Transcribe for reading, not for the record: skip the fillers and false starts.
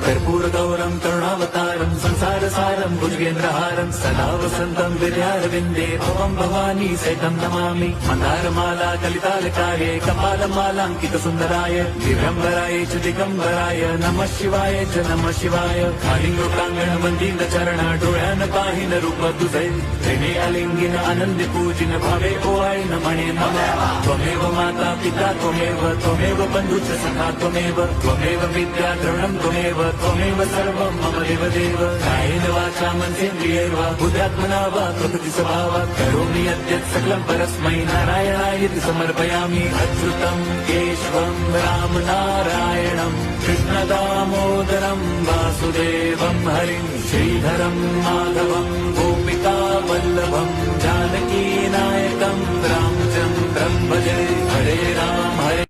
कर्पूरगौरं करुणावतारं संसारसारं भुजगेन्द्रहारं सदा वसन्तं विद्यारविन्दे भवं भवानी सहितं नमामि। मन्दारमाला कलितालकार्ये कपालमालाङ्कितसुन्दराय दिव्यम्बराय च दिगम्बराय नमः शिवाय च नमः शिवाय। कालिङ्गोटाङ्गणमन्दिरचरण डोळ्यान पाहिन रूप तुझे प्रेमे अलिंगिन आनंदी पूजिन भावे ओवाळीन म्हणे नमः। त्वमेव माता पिता त्वमेव बन्धुश्च सखा त्वमेव विद्या द्रविणं त्वमेव सर्वं मम देवदेव। कायेन वाचा मनसेन्द्रियैर्वा बुद्ध्यात्मना वा प्रकृति स्वभावात् करोमि यद्यत् सकलं परस्मै नारायणायेति समर्पयामि। अच्युतं केशवं राम नारायणं कृष्ण दामोदरं वासुदेवं हरिं श्रीधरं माधवं गोपिका वल्लभं जानकी नायकं रामचन्द्रं भजे। हरे राम हरे